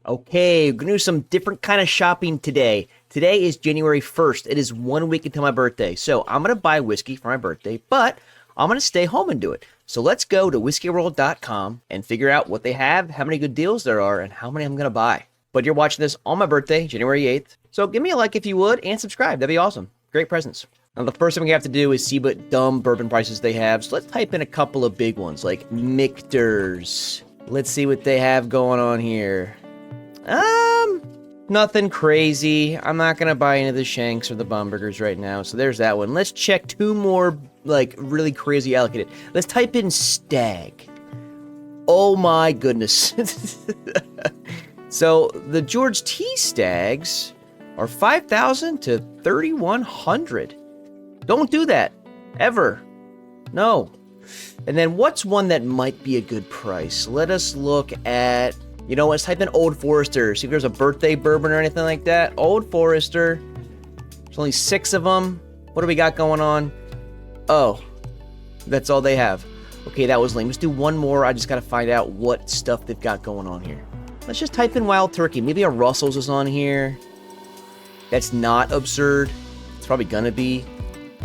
Okay, we're gonna do some different kind of shopping today. Today is January 1st. It is 1 week until my birthday. So I'm gonna buy whiskey for my birthday, but I'm gonna stay home and do it. So let's go to whiskeyworld.com and figure out what they have, how many good deals there are, and how many I'm gonna buy. But you're watching this on my birthday, January 8th. So give me a like if you would, and subscribe. That'd be awesome. Great presents. Now the first thing we have to do is see what dumb bourbon prices they have. So let's type in a couple of big ones like Michter's. Let's see what they have going on here. Nothing crazy. I'm not gonna buy any of the Shanks or the Bambergers right now, so there's that one. Let's check two more, like, really crazy allocated. Let's type in Stagg. Oh my goodness. So, the George T. Staggs are 5,000 to 3,100. Don't do that. Ever. No. And then what's one that might be a good price? Let us look at... You know, let's type in Old Forester. See if there's a birthday bourbon or anything like that. Old Forester. There's only 6 of them. What do we got going on? Oh, that's all they have. Okay, that was lame. Let's do one more. I just got to find out what stuff they've got going on here. Let's just type in Wild Turkey. Maybe a Russell's is on here. That's not absurd. It's probably gonna be.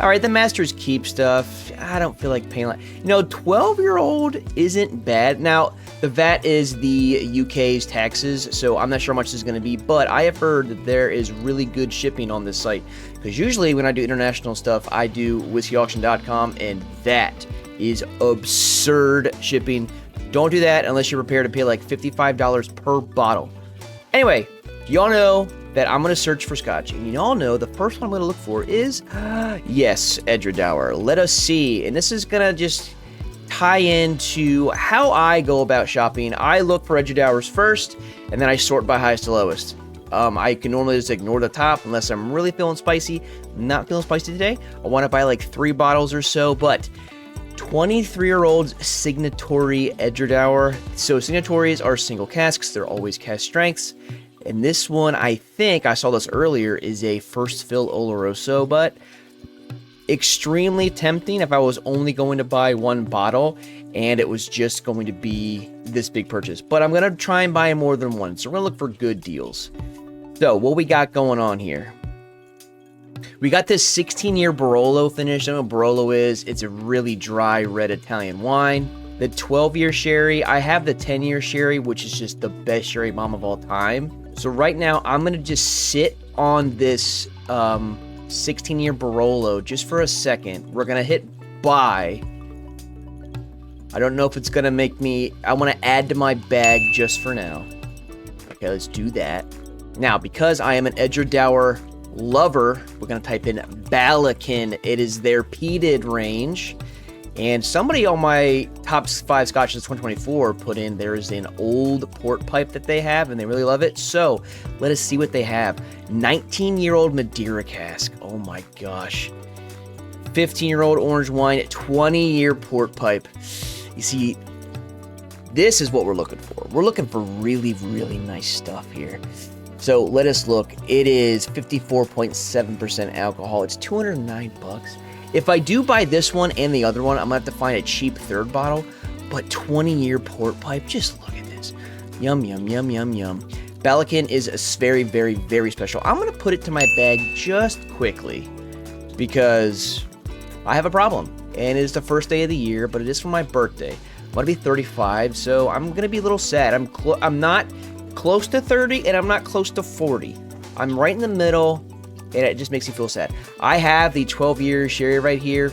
All right, the Master's Keep stuff. I don't feel like paying like... You know, 12-year-old isn't bad. Now, the VAT is the UK's taxes, so I'm not sure how much this is going to be, but I have heard that there is really good shipping on this site. Because usually when I do international stuff, I do whiskeyauction.com, and that is absurd shipping. Don't do that unless you're prepared to pay like $55 per bottle. Anyway, y'all know that I'm going to search for Scotch. And you all know the first one I'm going to look for is, yes, Edradour. Let us see. And this is going to just tie into how I go about shopping. I look for Edradours first, and then I sort by highest to lowest. I can normally just ignore the top unless I'm really feeling spicy. I'm not feeling spicy today. I want to buy like 3 bottles or so, but 23-year-old Signatory Edradour. So Signatories are single casks. They're always cask strengths. And this one, I think, I saw this earlier, is a first fill Oloroso, but extremely tempting if I was only going to buy 1 bottle and it was just going to be this big purchase. But I'm going to try and buy more than one, so we're going to look for good deals. So, what we got going on here? We got this 16-year Barolo finish. I don't know what Barolo is. It's a really dry red Italian wine. The 12-year sherry. I have the 10-year sherry, which is just the best sherry bomb of all time. So right now, I'm going to just sit on this 16-year Barolo just for a second. We're going to hit buy. I don't know if it's going to make me... I want to add to my bag just for now. Okay, let's do that. Now, because I am an Edradour lover, we're going to type in Ballechin. It is their peated range. And somebody on my top 5 scotches 2024 put in there is an old port pipe that they have, and they really love it. So let us see what they have. 19-year-old Madeira cask. Oh my gosh. 15-year-old orange wine. 20-year port pipe. You see, this is what we're looking for. We're looking for really, really nice stuff here. So let us look. It is 54.7% alcohol. It's $209. If I do buy this one and the other one, I'm going to have to find a cheap third bottle. But 20-year port pipe, just look at this. Yum, yum, yum, yum, yum. Ballechin is very, very, very special. I'm going to put it to my bag just quickly because I have a problem. And it is the first day of the year, but it is for my birthday. I'm going to be 35, so I'm going to be a little sad. I'm not close to 30, and I'm not close to 40. I'm right in the middle. And it just makes me feel sad. I have the 12-year sherry right here.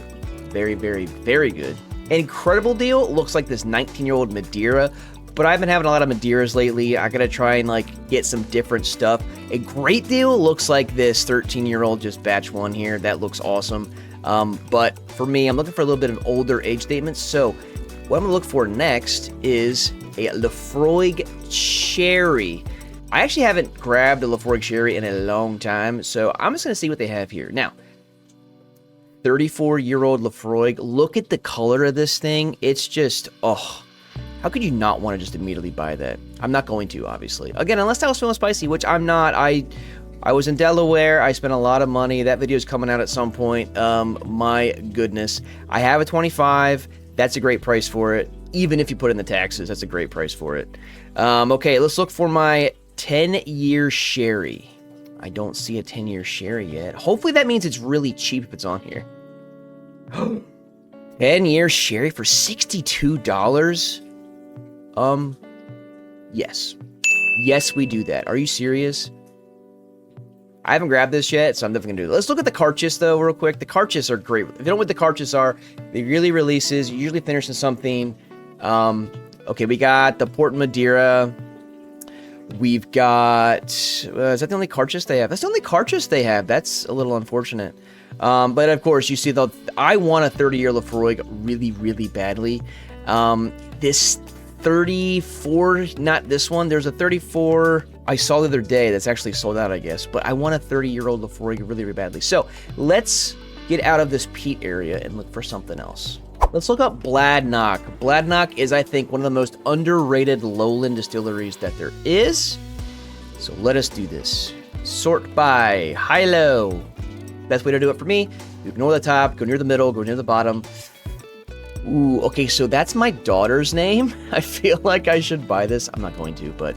Very, very, very good. An incredible deal. Looks like this 19-year-old Madeira. But I've been having a lot of Madeiras lately. I gotta try and like get some different stuff. A great deal looks like this 13-year-old just batch 1 here. That looks awesome. But for me, I'm looking for a little bit of older age statements. So what I'm gonna look for next is a Laphroaig Cherry. I actually haven't grabbed a Laphroaig Sherry in a long time, so I'm just going to see what they have here. Now, 34-year-old Laphroaig. Look at the color of this thing. It's just, oh, how could you not want to just immediately buy that? I'm not going to, obviously. Again, unless I was feeling spicy, which I'm not. I was in Delaware. I spent a lot of money. That video is coming out at some point. My goodness. I have a 25. That's a great price for it. Even if you put in the taxes, that's a great price for it. Okay, let's look for my 10-year sherry. I don't see a 10-year sherry yet. Hopefully that means it's really cheap if it's on here. 10-year sherry for $62? Yes. Yes, we do that. Are you serious? I haven't grabbed this yet, so I'm definitely gonna do it. Let's look at the cartridges though, real quick. The cartridges are great. If you don't know what the cartridges are, they really releases. You usually finish in something. Okay, we got the Port Madeira. We've got. Is that the only cartridge they have? That's the only cartridge they have. That's a little unfortunate. But of course, you see, I want a 30-year Laphroaig really, really badly. This 34, not this one. There's a 34 I saw the other day that's actually sold out, I guess. But I want a 30-year-old Laphroaig really, really badly. So let's get out of this peat area and look for something else. Let's look up Bladnoch. Bladnoch is, I think, one of the most underrated lowland distilleries that there is. So let us do this. Sort by high-low. Best way to do it for me, you ignore the top, go near the middle, go near the bottom. Ooh, okay, so that's my daughter's name. I feel like I should buy this. I'm not going to, but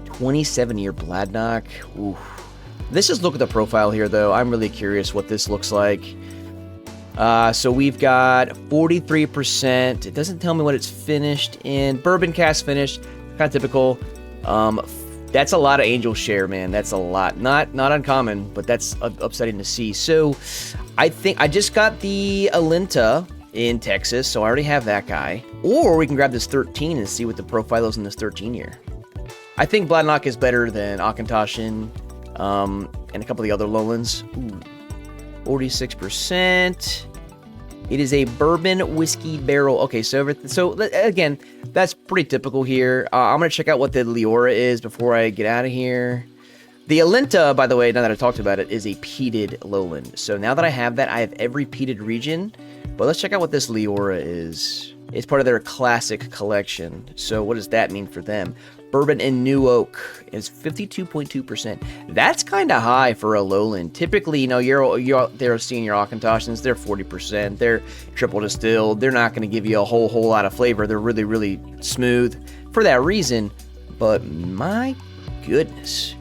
27-year Bladnoch. Ooh. Let's just look at the profile here, though. I'm really curious what this looks like. So we've got 43%. It doesn't tell me what it's finished in. Bourbon cask finished. Kind of typical. That's a lot of angel share, man. That's a lot. Not uncommon, but that's upsetting to see. So I think I just got the Alinta in Texas, so I already have that guy. Or we can grab this 13 and see what the profile is in this 13-year. I think Bladnoch is better than Auchentoshan and a couple of the other lowlands. Ooh, 46%. It is a bourbon whiskey barrel. Okay, so again, that's pretty typical here. I'm going to check out what the Leora is before I get out of here. The Alinta, by the way, now that I talked about it, is a peated lowland. So now that I have that, I have every peated region. But let's check out what this Leora is. It's part of their classic collection. So what does that mean for them? Bourbon and New Oak is 52.2%. That's kind of high for a lowland. Typically, you know, they're seeing your Auchentoshans, they're 40%. They're triple distilled. They're not going to give you a whole lot of flavor. They're really, really smooth for that reason. But my goodness,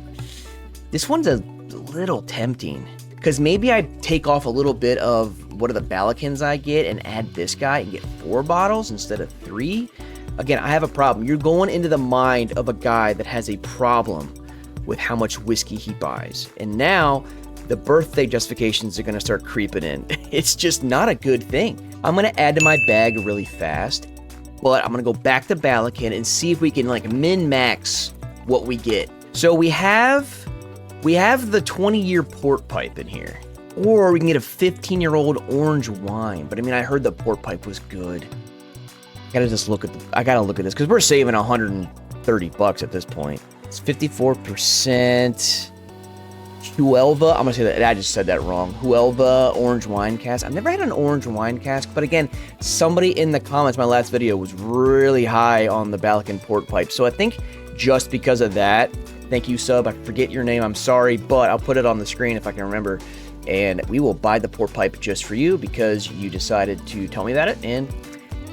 this one's a little tempting. Because maybe I take off a little bit of what are the Ballecchins I get and add this guy and get 4 bottles instead of 3. Again, I have a problem. You're going into the mind of a guy that has a problem with how much whiskey he buys. And now the birthday justifications are going to start creeping in. It's just not a good thing. I'm going to add to my bag really fast, but I'm going to go back to Ballechin and see if we can like min-max what we get. So we have the 20-year port pipe in here, or we can get a 15-year-old orange wine. But I mean, I heard the port pipe was good. I gotta look at this because we're saving $130 at this point. It's 54%. Huelva, I'm gonna say that I just said that wrong. Huelva orange wine cask. I've never had an orange wine cask, but again, somebody in the comments, my last video was really high on the Ballechin port pipe. So I think just because of that, thank you, sub. I forget your name. I'm sorry, but I'll put it on the screen if I can remember. And we will buy the port pipe just for you because you decided to tell me about it, and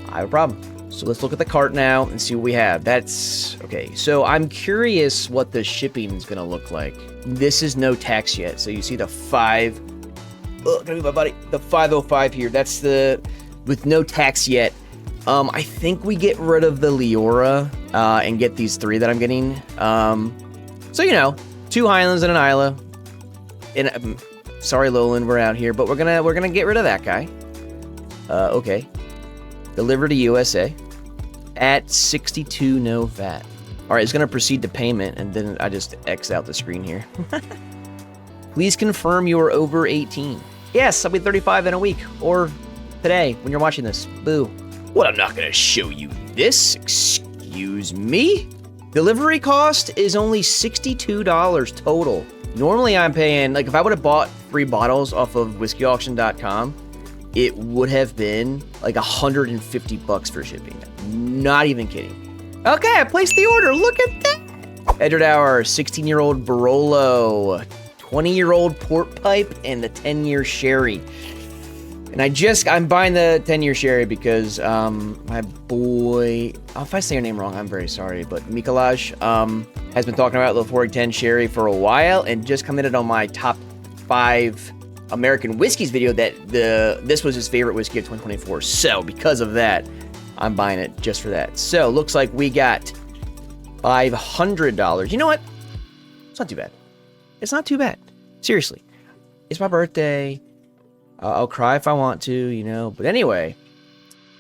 I have a problem. So let's look at the cart now and see what we have. That's okay. So I'm curious what the shipping is going to look like. This is no tax yet. So you see the 505 here. That's the with no tax yet. I think we get rid of the Leora and get these 3 that I'm getting. So you know, 2 Highlands and an Isla. And sorry, Lowland, we're out here, but we're gonna get rid of that guy. Okay. Deliver to USA at 62, no VAT. All right, it's going to proceed to payment, and then I just X out the screen here. Please confirm you are over 18. Yes, I'll be 35 in a week, or today when you're watching this. Boo. Well, I'm not going to show you this. Excuse me? Delivery cost is only $62 total. Normally I'm paying, like if I would have bought 3 bottles off of whiskeyauction.com, it would have been like $150 for shipping. Not even kidding. Okay, I placed the order. Look at that. Edradour, 16-year-old Barolo, 20-year-old port pipe, and the 10-year sherry. And I'm buying the 10-year sherry because my boy, if I say your name wrong, I'm very sorry, but Mikolaj has been talking about Laphroaig 10 sherry for a while and just commented on my top 5 American whiskeys video that this was his favorite whiskey of 2024. So because of that, I'm buying it just for that. So looks like we got $500. You know what? It's not too bad. It's not too bad. Seriously. It's my birthday. I'll cry if I want to, you know. But anyway,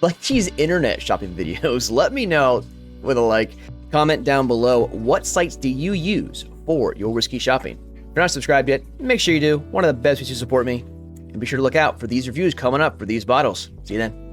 like these internet shopping videos, let me know with a like. Comment down below, what sites do you use for your whiskey shopping? If you're not subscribed yet, make sure you do. One of the best ways to support me. And be sure to look out for these reviews coming up for these bottles. See you then.